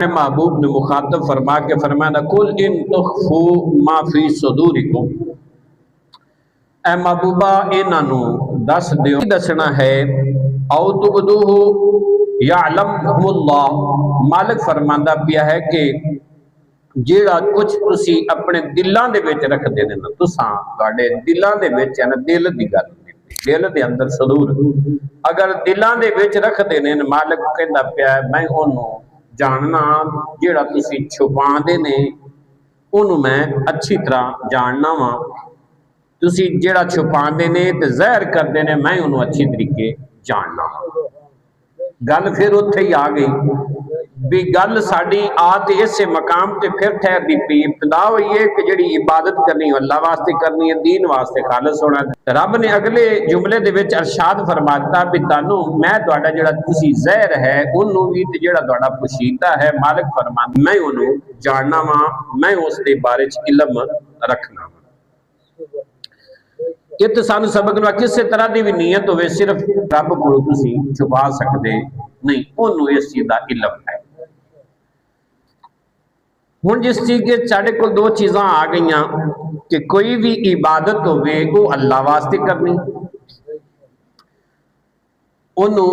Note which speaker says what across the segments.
Speaker 1: महबूब ने मुखातब फरमा के फरमाया कुल इन तुखफू माफी सदूरिकुम, ए महबूबा इन्हां दस दियो दसना है औ तुबदूहु यअलमुल्लाह। मालिक फरमांदा पिया है कि जेड़ा कुछ तुसी अपने दिलों दे विच रखदे ने ना, तुसां तुहाडे दिलों दे विच है ना, दिल दी गल दिल दे अंदर सदूर अगर दिलों दे विच रखदे ने, मालिक कहंदा पिया मैं ओनू जानना, जेड़ा तुसी छुपांदे ने ओनू मैं अच्छी तरह जानना वा। तुसी जेड़ा छुपांदे ने ते ज़ाहिर करदे ने, मैं ओनू अच्छी तरीके जानना वा। गल फिर उत्थे ही आ गई भी गल साडी आते इस मकाम ते फिर ठहरदी पई। इब्तिदा हुई है कि जिहड़ी इबादत करनी अल्लाह वास्ते करनी है, दीन वास्ते खालिस होना। रब ने अगले जुमले दे विच अरशाद फरमा दिता भी तानू मैं तुहाडा जिहड़ा तुसी ज़ाहिर है ओनू भी ते जिहड़ा तुहाडा पुशीदा है, मालिक फरमांदा मैं ओनू जानना वा, मैं उस दे बारे च इल्म रखना वा। ये तो सानू सबक ना किसी तरह की भी नीयत होवे, सिर्फ रब को तुसी छुपा सकते नहीं, ओनू इस चीज का इल्म है। हुण जिस चीज के साडे कोल दो चीज़ां आ गई कि कोई भी इबादत होवे वो अल्लाह वास्ते करनी, ओनू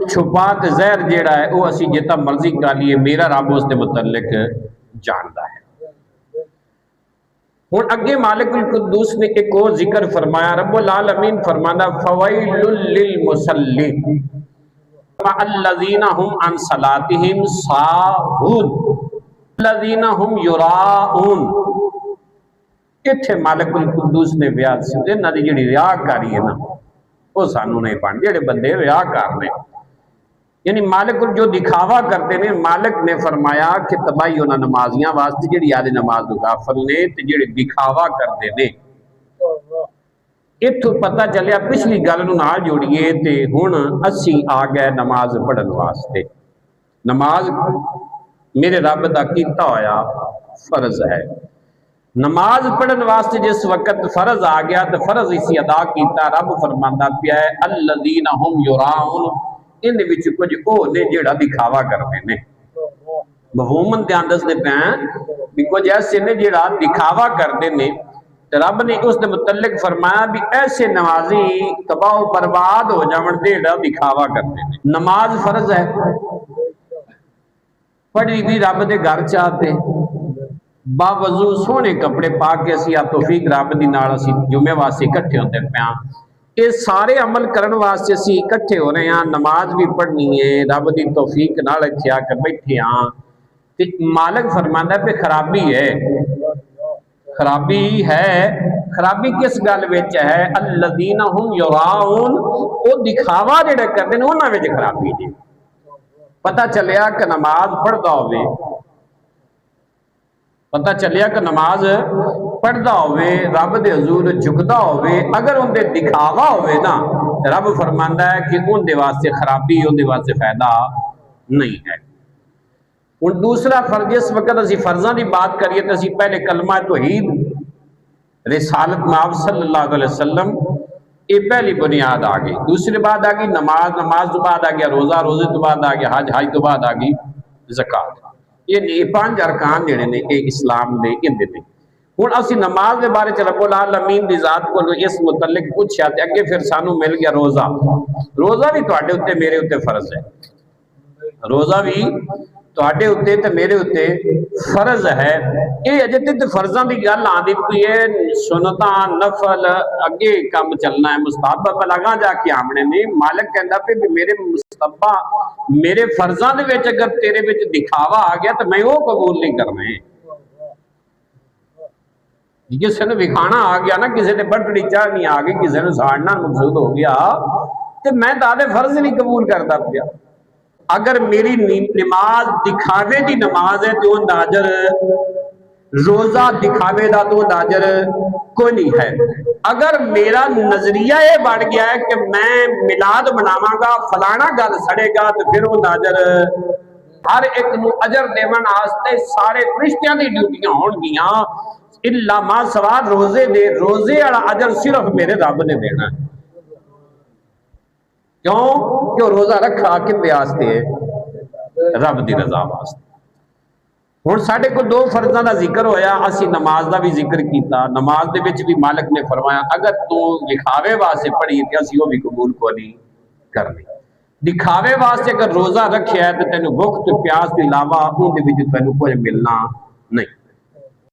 Speaker 1: छुपा ते ज़ाहिर जेड़ा है वो असी जितना मर्जी कर लीए, मेरा रब उसके मुतल्लिक जानता है। हुण अगे मालिकुल कुद्दूस ने एक और जिक्र फरमाया, रब्बुल आलमीन फरमाना फवैलुल लिल मुसल्लिन अल्लज़ीना हुम अन सलातिहिम साहून अल्लज़ीना हुम युराऊन। इत्थे मालिकुल कुद्दूस ने बयान से इन्हां दी जिहड़ी रियाकारी है ना, वो सानू नहीं पानी। जिहड़े बंदे रियाकार ने यानी मालिक जो दिखावा करते हैं, मालिक ने फरमाया कि तबाही उन्होंने नमाजियां वास्ते जिहड़ी आदि नमाज गाफल ने ते जिहड़े दिखावा करते ने। इत्थों पता चलिया पिछली गल नूं नाल जोड़िए ते हुण असी आ गए नमाज पढ़न वास्ते। नमाज मेरे रब दा कीता होया फर्ज है। नमाज पढ़न वास्ते जिस वक्त फर्ज आ गया तो फर्ज इसी अदा किया। रब फरमांदा पिया है अल्लज़ीना हुम युराऊन, इन विच कुछ ओ ने जेड़ा दिखावा करते ने। मफहूमन ध्यान दसदे पे भी कुछ ऐसे ने जेड़ा दिखावा करते ने, रब ने उसके मुतल्लिक फरमाया भी ऐसे नमाजी तबाह बर्बाद हो जावन दे जेड़ा दिखावा करते ने। नमाज फर्ज है, पढ़ी भी रब दे घर चाहते बावजू सोहने कपड़े पा के असी आ तौफीक रब दी नाल असी जुमे वास्ते इकट्ठे होते पे। ये सारे अमल करने वास्ते असी इकट्ठे हो रहे हैं, नमाज भी पढ़नी है, रब दी तौफीक नाल इत्थे आकर बैठे हाँ। ते मालिक फरमांदा पे खराबी है, खराबी है। खराबी किस गल विच है? अल्लज़ीना हुम युराऊन, वो दिखावा जिहड़े करदे ने उन्हां विच खराबी जी। पता चलिया कि नमाज पढ़दा होवे, पता चलिया कि नमाज पढ़दा होवे, रब दे हजूर झुकदा होवे, अगर उनके दिखावा होवे ना, रब फरमांदा है कि उनके वास्ते खराबी, उनके वास्ते फायदा नहीं है। हुण दूसरा फर्ज, इस वक्त असी फर्जा की बात करिए तो असी पहले कलमा तौहीद रिसालत माब सल्लल्लाहु अलैहि वसल्लम, ये पहली बुनियाद आ गई। दूसरी बात आ गई नमाज, नमाज तो बाद आ गया रोज़ा, रोजे तो बाद आ गया हज, हज तो बाद आ गई ज़कात। ये पांच अरकान जिहड़े ने ये इस्लाम दे इहदे ने। हुण असी नमाज के बारे च रब्बुल आलमीन दी ज़ात को इस मुतल्लिक पूछया ते अगे फिर सानू मिल गया रोज़ा। रोज़ा भी तुहाडे उत्ते मेरे उत्ते फर्ज है, रोज़ा भी तुहाडे उत्ते ते मेरे उत्ते फर्ज है। ये अजे ते फर्जां दी गल आंदी पई है, सुन्नतां नफल अगे काम चलना है, मुस्तहब बलागा जाके आमने ने। मालिक कहंदा पे भी मेरे मुस्तहबा मेरे फर्जां दे विच अगर तेरे विच दिखावा आ गया तो मैं वो कबूल नहीं करने। किसी ने विखाना आ गया ना, किसी ने बटड़ी चाहनी आ गई, किसी ने साड़ना मकसूद हो गया, तो मैं तादे फर्ज नहीं कबूल करता पिया। अगर मेरी नमाज दिखावे की नमाज है तो अजर, रोजा दिखावे का तो अजर कोई नहीं है। अगर मेरा नजरिया ये बढ़ गया है कि मैं मिलाद मनावांगा, फलाना गल सड़ेगा, तो फिर वो अजर हर एक नूं अजर देवन आस्ते सारे फरिश्तियां दी ड्यूटियां होणगियां, इल्ला मा सवा रोजे दे। रोजे वाला अजर सिर्फ मेरे रब ने देना है। क्यों? क्यों रोजा रखा किंदे वास्ते है? रब दी रजा वास्ते। हुण साडे कोल 2 फर्जां दा जिक्र होया, असी नमाज दा भी जिक्र कीता। नमाज दे विच भी मालिक ने फरमाया अगर तू दिखावे वास्ते पढ़ी ते असी वो भी कबूल को नहीं करनी। दिखावे वास्ते अगर रोज़ा रखिया है तो तेन भुख ते प्यास के अलावा उहदे विच तैनूं कुछ मिलना